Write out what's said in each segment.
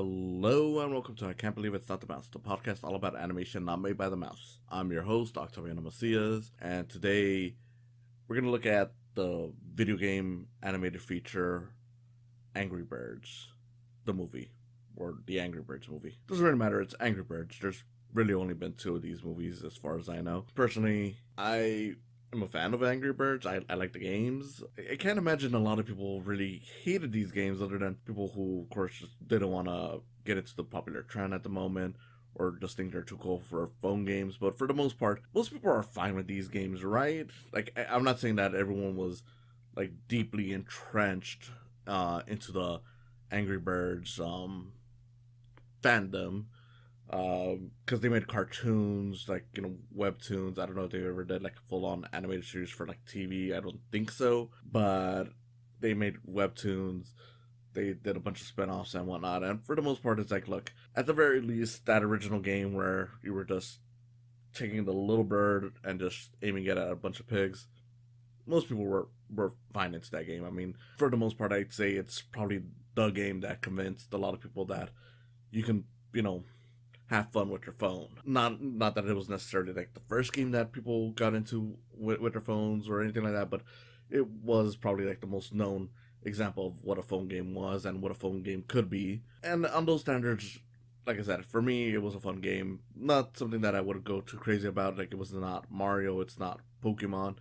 Hello and welcome to I Can't Believe It's Not the Mouse, the podcast all about animation not made by the mouse. I'm your host, Octaviano, and today we're going to look at the video game animated feature Angry Birds, the movie, or the Angry Birds movie. Doesn't really matter, it's Angry Birds. There's really only been two of these movies as far as I know. Personally, I'm a fan of Angry Birds. I like the games. I can't imagine a lot of people really hated these games other than people who, of course, just didn't want to get into the popular trend at the moment or just think they're too cool for phone games. But for the most part, most people are fine with these games, right? Like, I'm not saying that everyone was, like, deeply entrenched into the Angry Birds fandom. Because they made cartoons, like, webtoons. I don't know if they ever did, like, a full-on animated series for, like, TV. I don't think so. But they made webtoons. They did a bunch of spin-offs and whatnot. And for the most part, it's like, look, at the very least, that original game where you were just taking the little bird and just aiming it at a bunch of pigs, most people were fine into that game. I mean, for the most part, I'd say it's probably the game that convinced a lot of people that you can, have fun with your phone. Not that it was necessarily like the first game that people got into with their phones or anything like that, but it was probably like the most known example of what a phone game was and what a phone game could be. And on those standards, like I said, for me it was a fun game. Not something that I would go too crazy about. Like, it was not Mario, it's not Pokemon,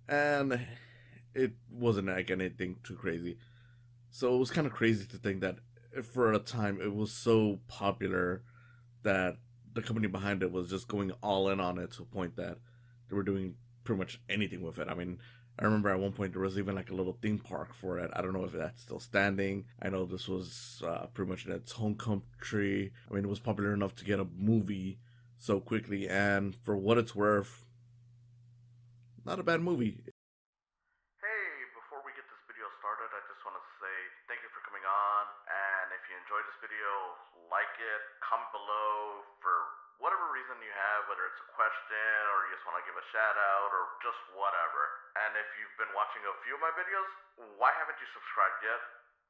and it wasn't like anything too crazy. So it was kind of crazy to think that for a time it was so popular that the company behind it was just going all in on it to a point that they were doing pretty much anything with it. I mean, I remember at one point there was even like a little theme park for it. I don't know if that's still standing. I know this was pretty much in its home country. I mean, it was popular enough to get a movie so quickly, and for what it's worth, not a bad movie. Hey, before we get this video started, I just want to say thank you for coming on, and if you enjoyed this video, like it, comment below for whatever reason you have, whether it's a question or you just want to give a shout out or just whatever. And if you've been watching a few of my videos, why haven't you subscribed yet?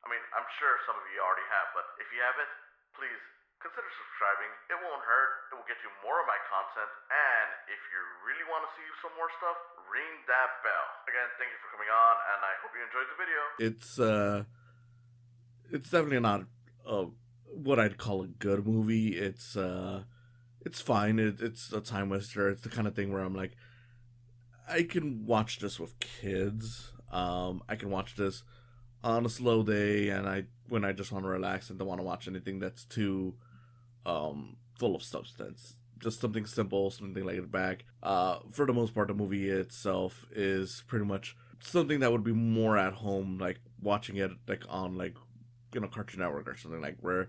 I mean, I'm sure some of you already have, but if you haven't, please consider subscribing. It won't hurt. It will get you more of my content. And if you really want to see some more stuff, ring that bell. Again, thank you for coming on, and I hope you enjoyed the video. It's definitely not what I'd call a good movie. It's fine. It's a time waster. It's the kind of thing where I'm like, I can watch this with kids. I can watch this on a slow day, and when I just want to relax and don't want to watch anything that's too full of substance. Just something simple, something laid back. For the most part, the movie itself is pretty much something that would be more at home, like watching it like on like Cartoon Network or something, like where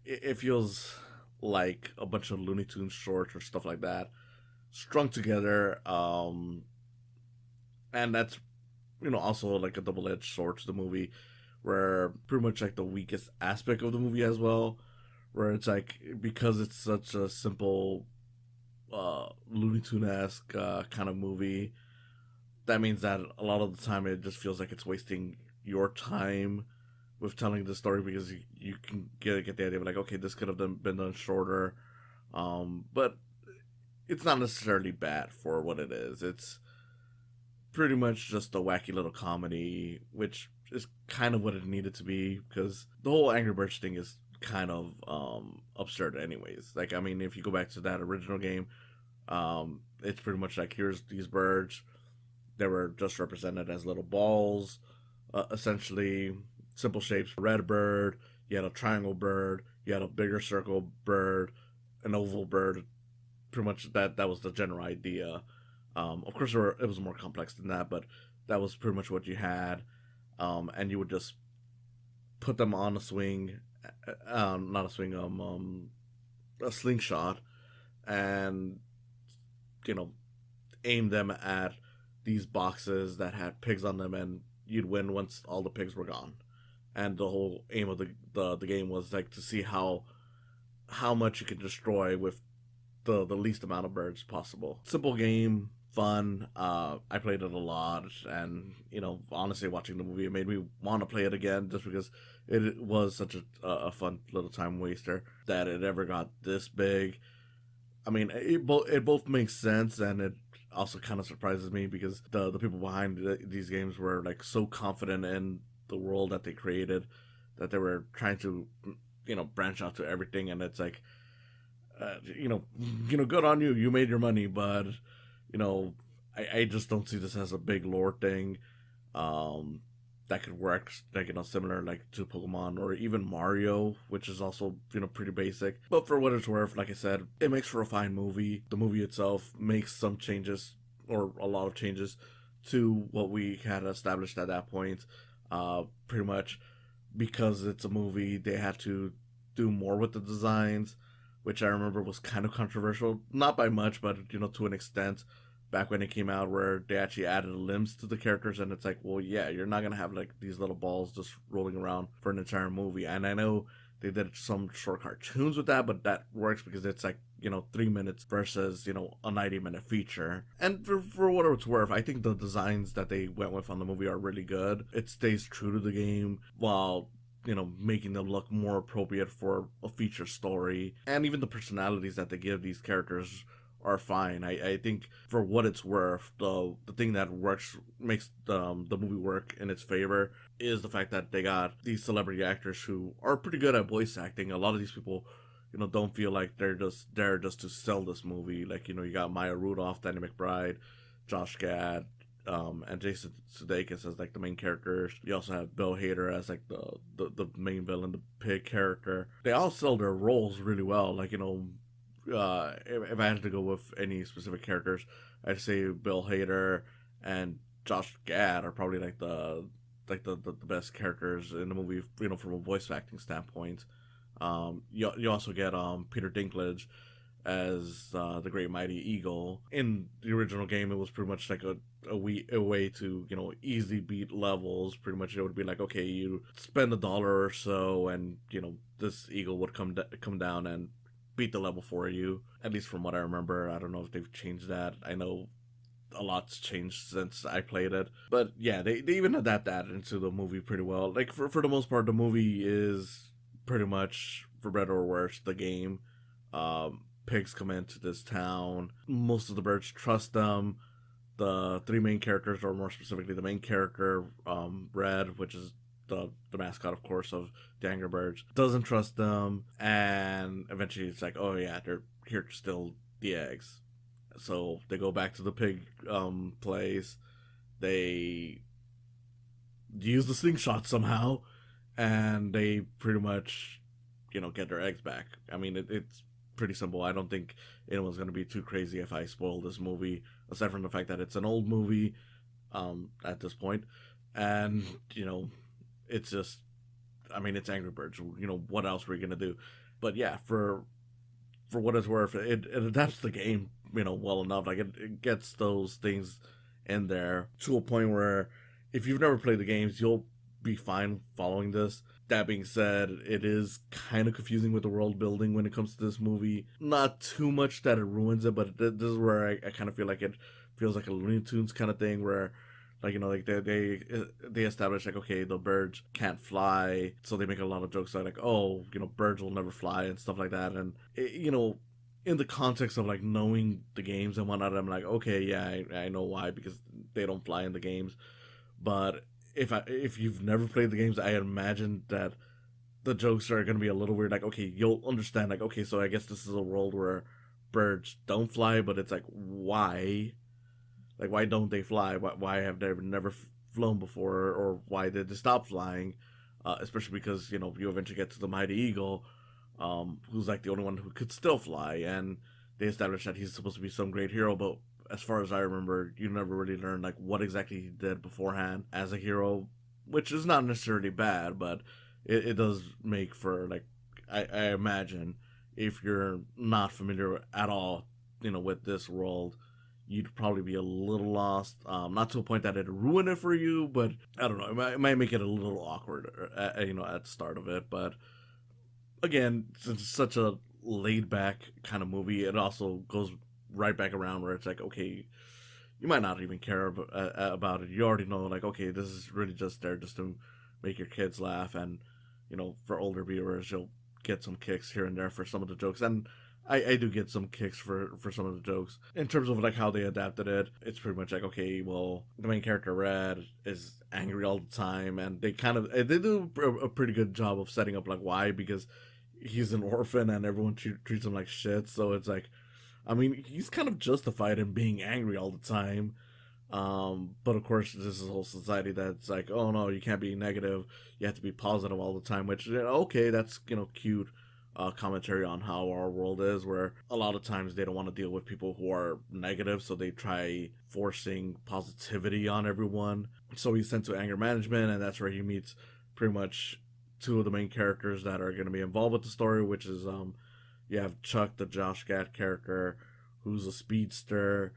it feels like a bunch of Looney Tunes shorts or stuff like that strung together, and that's also like a double-edged sword to the movie, where pretty much like the weakest aspect of the movie as well, where it's like, because it's such a simple Looney Tune-esque kind of movie, that means that a lot of the time it just feels like it's wasting your time with telling the story, because you can get the idea of like, okay, this could have been done shorter, but it's not necessarily bad for what it is. It's pretty much just a wacky little comedy, which is kind of what it needed to be, because the whole Angry Birds thing is kind of absurd anyways. Like, I mean, if you go back to that original game, it's pretty much like, here's these birds. They were just represented as little balls, essentially simple shapes. Red bird, you had a triangle bird, you had a bigger circle bird, an oval bird. Pretty much that was the general idea. Of course, it was more complex than that, but that was pretty much what you had. And you would just put them on a swing, not a swing, a slingshot, and aim them at these boxes that had pigs on them, and you'd win once all the pigs were gone. And the whole aim of the game was like to see how much you can destroy with the least amount of birds possible. Simple game, fun. I played it a lot, and honestly, watching the movie, it made me want to play it again, just because it was such a fun little time waster that it ever got this big. I mean, it both makes sense, and it also kind of surprises me because the people behind these games were like so confident in the world that they created that they were trying to branch out to everything, and it's like good on you, you made your money, but you know I just don't see this as a big lore thing. um that could work, like similar like to Pokemon or even Mario, which is also pretty basic. But for what it's worth, like I said, it makes for a fine movie. The movie itself makes some changes, or a lot of changes, to what we had established at that point. Pretty much because it's a movie, they had to do more with the designs, which I remember was kind of controversial. Not by much, but to an extent. Back when it came out, where they actually added limbs to the characters, and it's like, well, yeah, you're not gonna have like these little balls just rolling around for an entire movie. And I know they did some short cartoons with that, but that works because it's like 3 minutes versus a 90-minute feature. And for what it's worth, I think the designs that they went with on the movie are really good. It stays true to the game while making them look more appropriate for a feature story, and even the personalities that they give these characters are fine. I think for what it's worth, the thing that makes the movie work in its favor is the fact that they got these celebrity actors who are pretty good at voice acting. A lot of these people, don't feel like they're just there just to sell this movie. Like, you got Maya Rudolph, Danny McBride, Josh Gad, and Jason Sudeikis as like the main characters. You also have Bill Hader as like the main villain, the pig character. They all sell their roles really well. Like, if I had to go with any specific characters, I'd say Bill Hader and Josh Gad are probably like the best characters in the movie, from a voice acting standpoint. You also get Peter Dinklage as the Great Mighty Eagle. In the original game, it was pretty much like a way to easily beat levels. Pretty much, it would be like, okay, you spend $1 or so, and this eagle would come down and beat the level for you. At least from what I remember. I don't know if they've changed that. I know a lot's changed since I played it, but yeah, they even adapt that into the movie pretty well. Like, for the most part, the movie is pretty much, for better or worse, the game. Pigs come into this town. Most of the birds trust them. The three main characters, or more specifically the main character, Red, which is the mascot, of course, of the Angry Birds, doesn't trust them, and eventually it's like, oh yeah, they're here to steal the eggs. So they go back to the pig place. They use the slingshot somehow, and they pretty much get their eggs back. I mean, it's pretty simple. I don't think anyone's going to be too crazy if I spoil this movie, aside from the fact that it's an old movie at this point. And it's just, I mean, it's Angry Birds. What else were you gonna do? But yeah, for what it's worth, it adapts the game, well enough. Like, it gets those things in there to a point where if you've never played the games, you'll be fine following this. That being said, it is kind of confusing with the world building when it comes to this movie. Not too much that it ruins it, but this is where I kind of feel like it feels like a Looney Tunes kind of thing, where like, like they establish like, okay, the birds can't fly, so they make a lot of jokes like, oh, birds will never fly and stuff like that. And in the context of like knowing the games and whatnot, I'm like, okay, yeah, I know why, because they don't fly in the games. But if you've never played the games, I imagine that the jokes are gonna be a little weird. Like, okay, you'll understand, like, okay, so I guess this is a world where birds don't fly, but it's like, why? Like, why don't they fly? Why have they never flown before? Or why did they stop flying? Especially because, you eventually get to the Mighty Eagle, who's like the only one who could still fly. And they established that he's supposed to be some great hero, but as far as I remember, you never really learned like what exactly he did beforehand as a hero, which is not necessarily bad, but it does make for, like, I imagine, if you're not familiar at all, with this world, you'd probably be a little lost. Not to a point that it'd ruin it for you, but I don't know. It might make it a little awkward, at the start of it. But again, since it's such a laid back kind of movie. It also goes right back around where it's like, okay, you might not even care about it. You already know, like, okay, this is really just there just to make your kids laugh, and for older viewers, you'll get some kicks here and there for some of the jokes, and I do get some kicks for some of the jokes. In terms of like how they adapted it, it's pretty much like, okay, well, the main character Red is angry all the time, and they do a pretty good job of setting up like why, because he's an orphan and everyone treats him like shit. So it's like, I mean, he's kind of justified in being angry all the time. But of course, this is a whole society that's like, oh no, you can't be negative. You have to be positive all the time. Which, okay, that's cute commentary on how our world is, where a lot of times they don't want to deal with people who are negative, so they try forcing positivity on everyone. So he's sent to anger management, and that's where he meets pretty much two of the main characters that are going to be involved with the story, which is you have Chuck, the Josh Gad character, who's a speedster,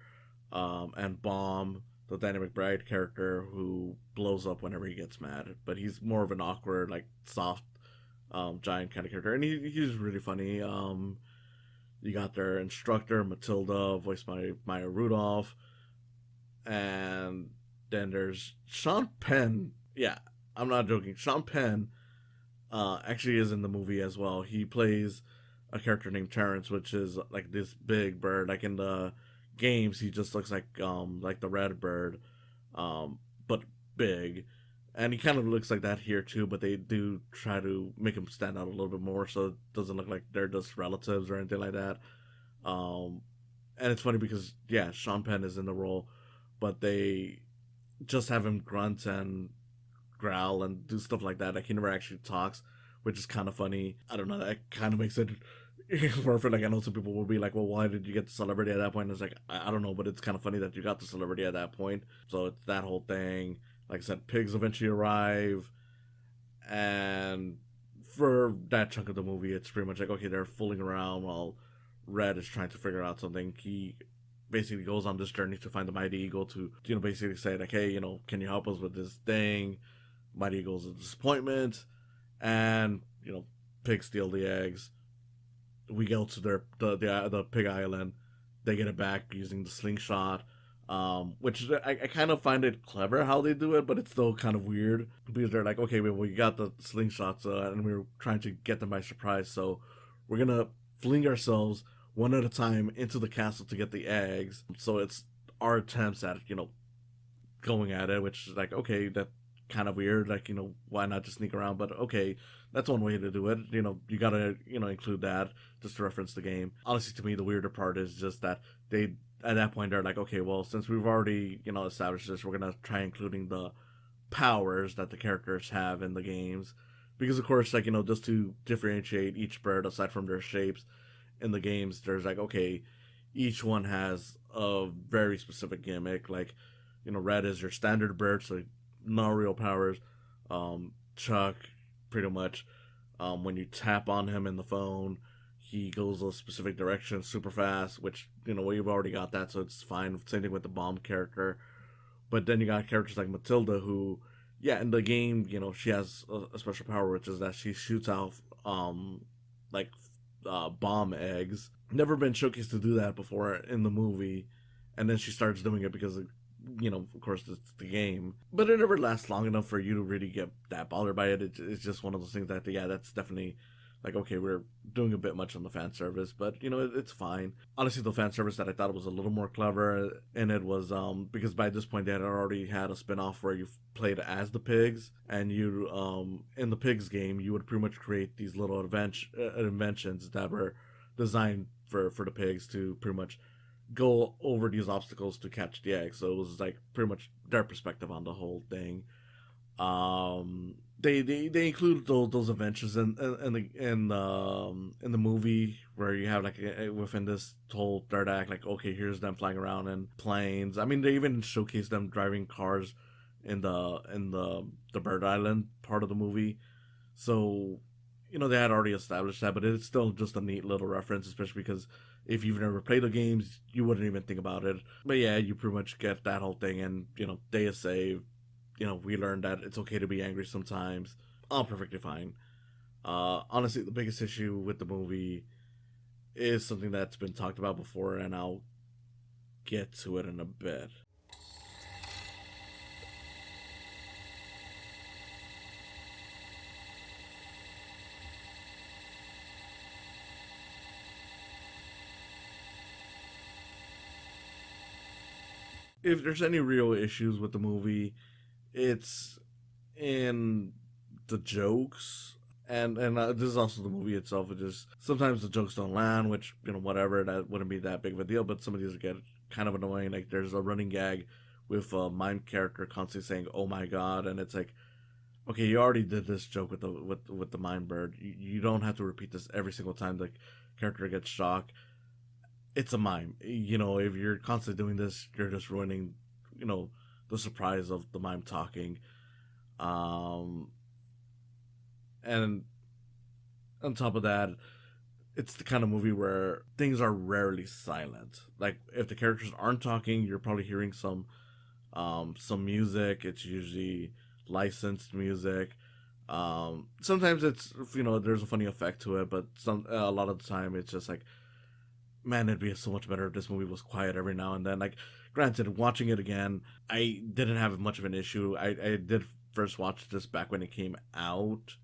and Bomb, the Danny McBride character, who blows up whenever he gets mad. But he's more of an awkward, like soft, giant kind of character, and he's really funny. You got their instructor Matilda, voiced by Maya Rudolph, and then there's Sean Penn. Yeah, I'm not joking. Sean Penn actually is in the movie as well. He plays a character named Terrence, which is like this big bird. Like in the games, he just looks like the red bird, but big. And he kind of looks like that here too, but they do try to make him stand out a little bit more, so it doesn't look like they're just relatives or anything like that. Um, and it's funny because yeah, Sean Penn is in the role, but they just have him grunt and growl and do stuff like that. Like he never actually talks, which is kind of funny. I don't know. That kind of makes it perfect. Like I know some people will be like, "Well, why did you get the celebrity at that point?" And it's like I don't know, but it's kind of funny that you got the celebrity at that point. So it's that whole thing. Like I said, pigs eventually arrive, and for that chunk of the movie, it's pretty much like, okay, they're fooling around while Red is trying to figure out something. He basically goes on this journey to find the Mighty Eagle to basically say like, hey, can you help us with this thing? Mighty Eagle's a disappointment, and pigs steal the eggs. We go to the pig island. They get it back using the slingshot, which I kind of find it clever how they do it, but it's still kind of weird because they're like, okay, well, we got the slingshots, and we were trying to get them by surprise, so we're gonna fling ourselves one at a time into the castle to get the eggs. So it's our attempts at going at it, which is like, okay, that kind of weird. Like, why not just sneak around? But okay, that's one way to do it. You gotta, include that just to reference the game. Honestly, to me, the weirder part is just that they, at that point, they're like, okay, well, since we've already, established this, we're gonna try including the powers that the characters have in the games. Because, of course, like, just to differentiate each bird aside from their shapes in the games, there's like, okay, each one has a very specific gimmick. Like, Red is your standard bird, so no real powers. Chuck, pretty much, when you tap on him in the phone, he goes a specific direction super fast, which, we've already got that, so it's fine. Same thing with the Bomb character. But then you got characters like Matilda, who, yeah, in the game, she has a special power, which is that she shoots out, like, bomb eggs. Never been showcased to do that before in the movie. And then she starts doing it because of course, it's the game. But it never lasts long enough for you to really get that bothered by it. It's just one of those things that, yeah, that's definitely like, okay, we're doing a bit much on the fan service, but it's fine. Honestly, the fan service that I thought was a little more clever in it was because by this point they had already had a spin-off where you played as the pigs, and you in the pigs game you would pretty much create these little inventions that were designed for the pigs to pretty much go over these obstacles to catch the egg. So it was like pretty much their perspective on the whole thing. They include those adventures in the movie, where you have like within this whole third act, like, okay, here's them flying around in planes. I mean, they even showcase them driving cars in the Bird Island part of the movie. So they had already established that, but it's still just a neat little reference, especially because if you've never played the games, you wouldn't even think about it. But yeah, you pretty much get that whole thing, and day is saved. We learned that it's okay to be angry sometimes. All perfectly fine. Honestly, the biggest issue with the movie is something that's been talked about before, and I'll get to it in a bit. If there's any real issues with the movie, it's in the jokes. And this is also the movie itself. It just sometimes the jokes don't land, which whatever, that wouldn't be that big of a deal. But some of these get kind of annoying. Like there's a running gag with a mime character constantly saying "Oh my god," and it's like, okay, you already did this joke with the mime bird. You don't have to repeat this every single time the character gets shocked. It's a mime. If you're constantly doing this, you're just ruining, you know, the surprise of the mime talking. Um, and on top of that, it's the kind of movie where things are rarely silent. Like if the characters aren't talking, you're probably hearing some music. It's usually licensed music. Sometimes it's there's a funny effect to it, but a lot of the time it's just like, man, it'd be so much better if this movie was quiet every now and then. Like, granted, watching it again, I didn't have much of an issue. I did first watch this back when it came out,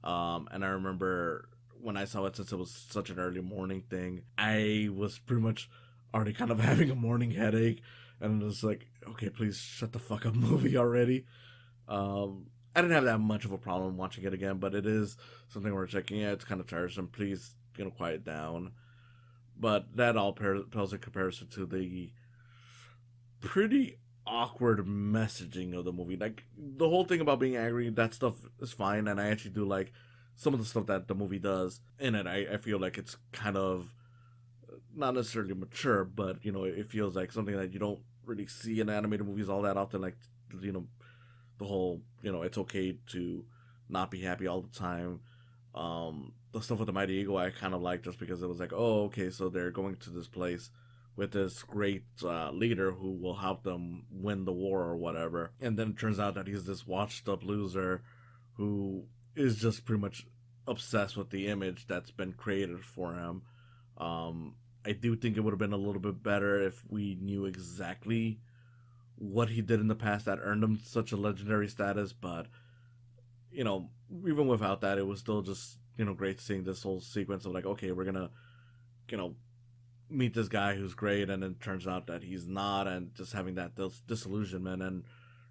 and I remember when I saw it, since it was such an early morning thing, I was pretty much already kind of having a morning headache, and it was like, okay, please shut the fuck up, movie already. I didn't have that much of a problem watching it again, but it is something where it's like, yeah, it's kind of tiresome. Please, quiet down. But that all pales in comparison to the pretty awkward messaging of the movie. Like the whole thing about being angry, that stuff is fine, and I actually do like some of the stuff that the movie does in it. I feel like it's kind of not necessarily mature, but it feels like something that you don't really see in animated movies all that often. Like the whole it's okay to not be happy all the time. The stuff with the Mighty Eagle I kind of like, just because it was like, oh, okay, so they're going to this place with this great leader who will help them win the war or whatever. And then it turns out that he's this washed up loser who is just pretty much obsessed with the image that's been created for him. I do think it would have been a little bit better if we knew exactly what he did in the past that earned him such a legendary status, but you know, even without that, it was still just great seeing this whole sequence of like, okay, we're gonna you know meet this guy who's great, and then it turns out that he's not, and just having that disillusionment and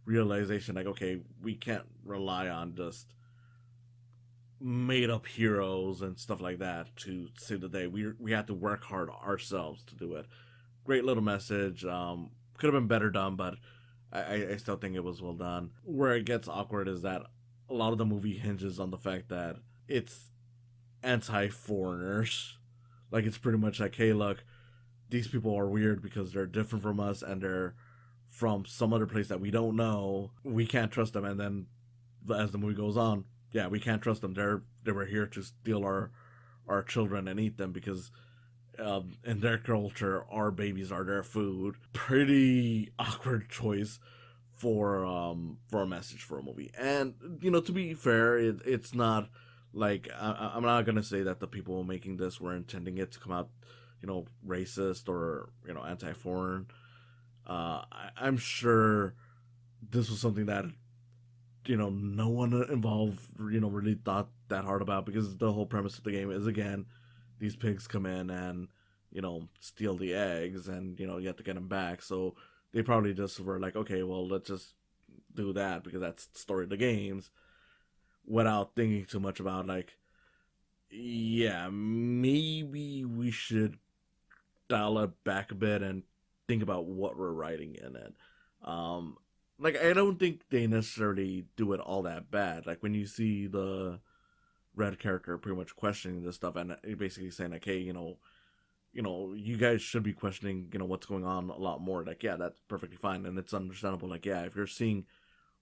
realization, like, okay, we can't rely on just made up heroes and stuff like that to save the day. We have to work hard ourselves to do it. Great little message. Could have been better done, but I still think it was well done. Where it gets awkward is that a lot of the movie hinges on the fact that it's anti-foreigners. Like, it's pretty much like, hey, look, these people are weird because they're different from us and they're from some other place that we don't know. We can't trust them. And then as the movie goes on, yeah, we can't trust them. They were here to steal our children and eat them because in their culture, our babies are their food. Pretty awkward choice for a message for a movie. And to be fair, it's not like I'm not gonna say that the people making this were intending it to come out racist or anti-foreign. I'm sure this was something that no one involved really thought that hard about, because the whole premise of the game is, again, these pigs come in and steal the eggs, and you have to get them back. So they probably just were like, okay, well, let's just do that because that's the story of the games, without thinking too much about, like, yeah, maybe we should dial it back a bit and think about what we're writing in it. Um, like, I don't think they necessarily do it all that bad. Like, when you see the red character pretty much questioning this stuff and basically saying like, hey, you guys should be questioning what's going on a lot more. Like, yeah, that's perfectly fine and it's understandable. Like, yeah, if you're seeing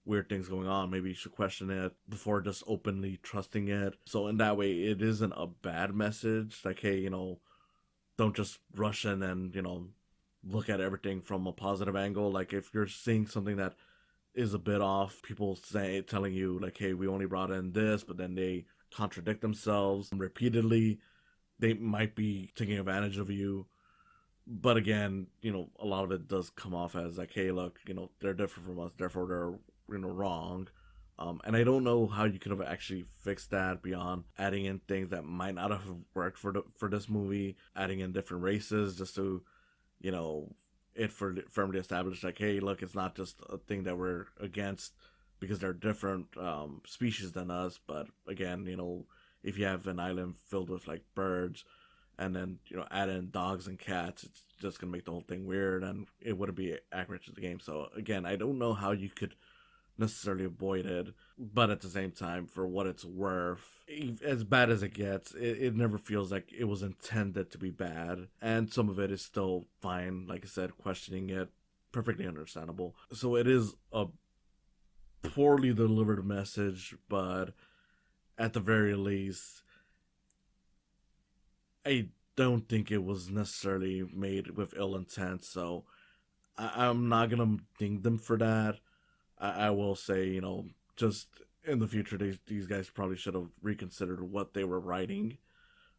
weird things going on, maybe you should question it before just openly trusting it. So in that way, it isn't a bad message. Like, hey, don't just rush in and look at everything from a positive angle. Like, if you're seeing something that is a bit off, people telling you like, hey, we only brought in this, but then they contradict themselves repeatedly, they might be taking advantage of you. But again, a lot of it does come off as like, hey, look, they're different from us, therefore they're wrong. And I don't know how you could have actually fixed that beyond adding in things that might not have worked for this movie, adding in different races just to, you know, it for firmly established like, hey, look, it's not just a thing that we're against because they're different species than us. But again, if you have an island filled with like birds, and then add in dogs and cats, it's just gonna make the whole thing weird, and it wouldn't be accurate to the game. So again, I don't know how you could necessarily avoid it, but at the same time, for what it's worth, as bad as it gets, it never feels like it was intended to be bad, and some of it is still fine. Like I said, questioning it, perfectly understandable. So it is a poorly delivered message, but at the very least, I don't think it was necessarily made with ill intent. So I'm not gonna ding them for that. I will say, just in the future, these guys probably should have reconsidered what they were writing.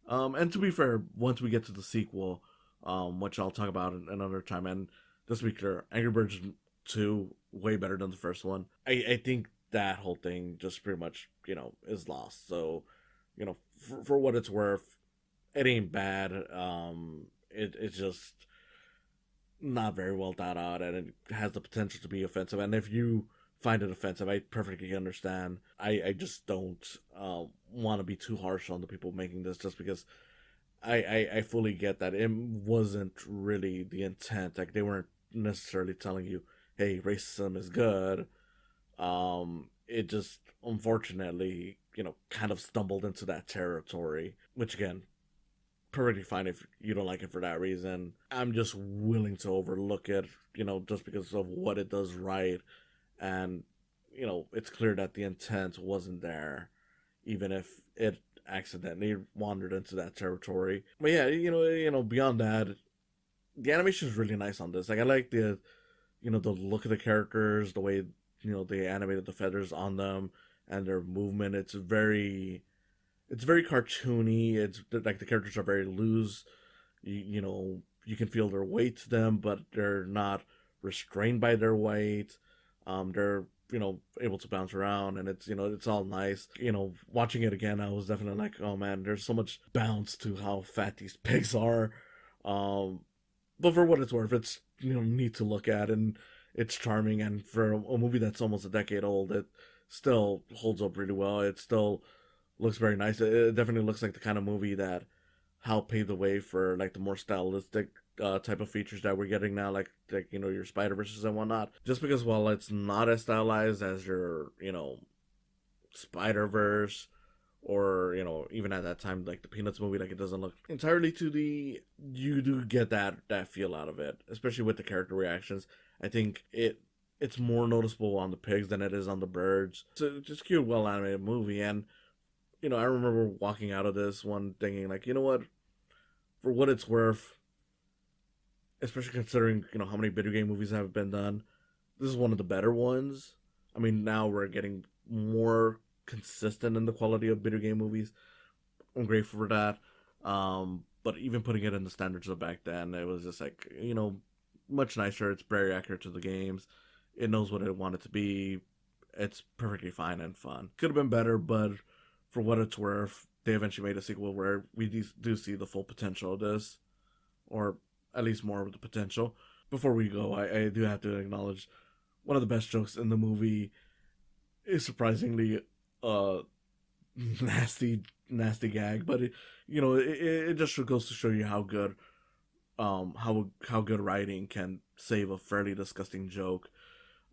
And to be fair, once we get to the sequel, which I'll talk about another time, and just to be clear, Angry Birds 2, way better than the first one. I think that whole thing just pretty much, is lost. So, for what it's worth, it ain't bad. It's just not very well thought out, and it has the potential to be offensive. And if you find it offensive, I perfectly understand. I just don't want to be too harsh on the people making this, just because I fully get that it wasn't really the intent. Like, they weren't necessarily telling you, hey, racism is good. It just, unfortunately, kind of stumbled into that territory, which again, perfectly fine if you don't like it for that reason. I'm just willing to overlook it, just because of what it does right. And, it's clear that the intent wasn't there, even if it accidentally wandered into that territory. But yeah, beyond that, the animation is really nice on this. Like, I like the look of the characters, the way, they animated the feathers on them and their movement. It's very cartoony. It's like the characters are very loose. You can feel their weight to them, but they're not restrained by their weight. They're able to bounce around, and it's all nice. Watching it again, I was definitely like, oh man, there's so much bounce to how fat these pigs are. But for what it's worth, it's neat to look at, and it's charming. And for a movie that's almost a decade old, it still holds up really well. It still looks very nice. It definitely looks like the kind of movie that helped pave the way for like the more stylistic type of features that we're getting now, like your Spider Verses and whatnot. Just because while it's not as stylized as your Spider Verse, or even at that time like the Peanuts movie, like it doesn't look entirely to the, you do get that feel out of it, especially with the character reactions. I think it's more noticeable on the pigs than it is on the birds. So just a cute, well animated movie. And I remember walking out of this one thinking like, you know what, for what it's worth, especially considering how many video game movies have been done, this is one of the better ones. I mean, now we're getting more consistent in the quality of video game movies. I'm grateful for that. But even putting it in the standards of back then, it was just like, much nicer. It's very accurate to the games. It knows what it wanted to be. It's perfectly fine and fun. Could have been better, but for what it's worth, they eventually made a sequel where we do see the full potential of this, or at least more of the potential. Before we go, I do have to acknowledge one of the best jokes in the movie is surprisingly nasty gag, but it just goes to show you how good how good writing can save a fairly disgusting joke.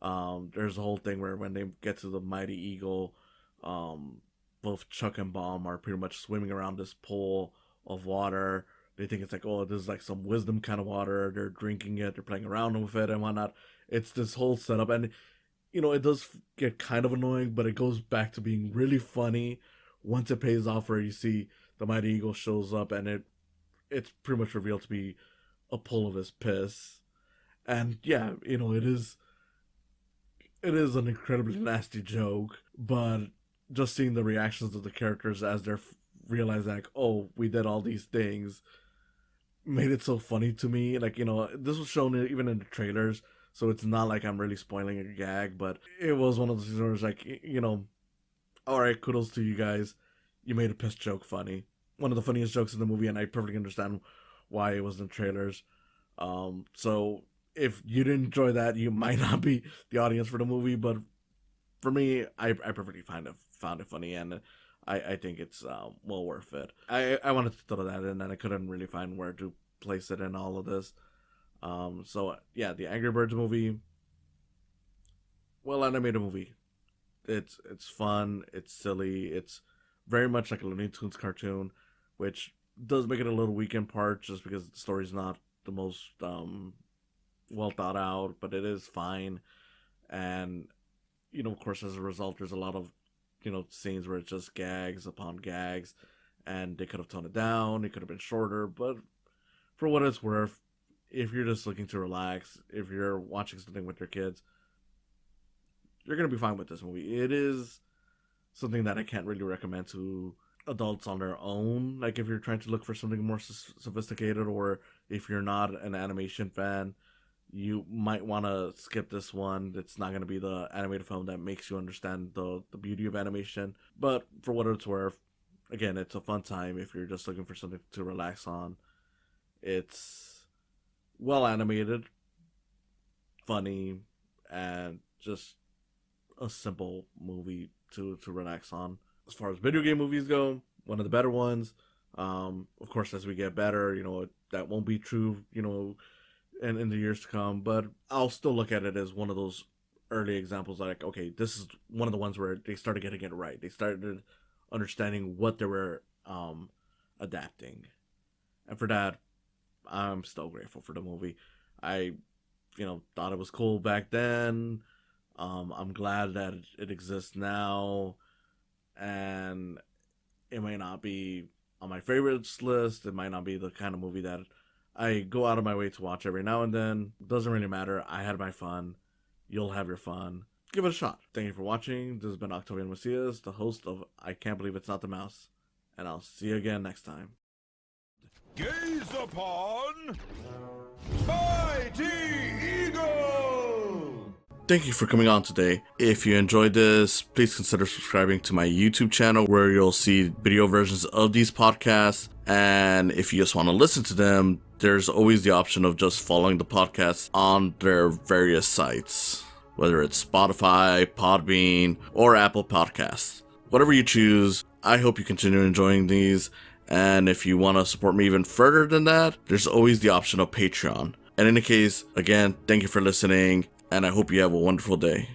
There's a whole thing where when they get to the mighty eagle, both Chuck and Bomb are pretty much swimming around this pool of water. They think it's like, oh, this is like some wisdom kind of water. They're drinking it, they're playing around with it and whatnot. It's this whole setup, and it does get kind of annoying, but it goes back to being really funny once it pays off, where you see the mighty eagle shows up, and it's pretty much revealed to be a pull of his piss. And yeah, it is an incredibly nasty joke, but just seeing the reactions of the characters as they're realize like, oh, we did all these things, made it so funny to me. Like, this was shown even in the trailers, so it's not like I'm really spoiling a gag, but it was one of those things where it's like, all right, kudos to you guys. You made a piss joke funny. One of the funniest jokes in the movie, and I perfectly understand why it was in the trailers. So if you didn't enjoy that, you might not be the audience for the movie, but for me, I perfectly found it funny, and I think it's well worth it. I wanted to throw that in, and I couldn't really find where to place it in all of this. So yeah, the Angry Birds movie, well animated movie. It's fun, it's silly, it's very much like a Looney Tunes cartoon, which does make it a little weak in part just because the story's not the most well thought out, but it is fine. And of course, as a result, there's a lot of scenes where it's just gags upon gags, and they could have toned it down. It could have been shorter, but for what it's worth, if you're just looking to relax, if you're watching something with your kids, you're gonna be fine with this movie. It is something that I can't really recommend to adults on their own. Like if you're trying to look for something more sophisticated, or if you're not an animation fan, you might want to skip this one. It's not going to be the animated film that makes you understand the beauty of animation. But for what it's worth, again, it's a fun time if you're just looking for something to relax on. It's well animated, funny, and just a simple movie to relax on. As far as video game movies go, one of the better ones. Of course, as we get better, that won't be true, in the years to come, but I'll still look at it as one of those early examples. Like, okay, this is one of the ones where they started getting it right. They started understanding what they were adapting, and for that, I'm still grateful for the movie. I, thought it was cool back then. I'm glad that it exists now, and it may not be on my favorites list. It might not be the kind of movie that I go out of my way to watch every now and then. Doesn't really matter. I had my fun. You'll have your fun. Give it a shot. Thank you for watching. This has been Octaviano Macias, the host of I Can't Believe It's Not the Mouse. And I'll see you again next time. Gaze upon Mighty Eagle! Thank you for coming on today. If you enjoyed this, please consider subscribing to my YouTube channel where you'll see video versions of these podcasts. And if you just want to listen to them, there's always the option of just following the podcast on their various sites, whether it's Spotify, Podbean, or Apple Podcasts. Whatever you choose, I hope you continue enjoying these. And if you want to support me even further than that, there's always the option of Patreon. And in any case, again, thank you for listening, and I hope you have a wonderful day.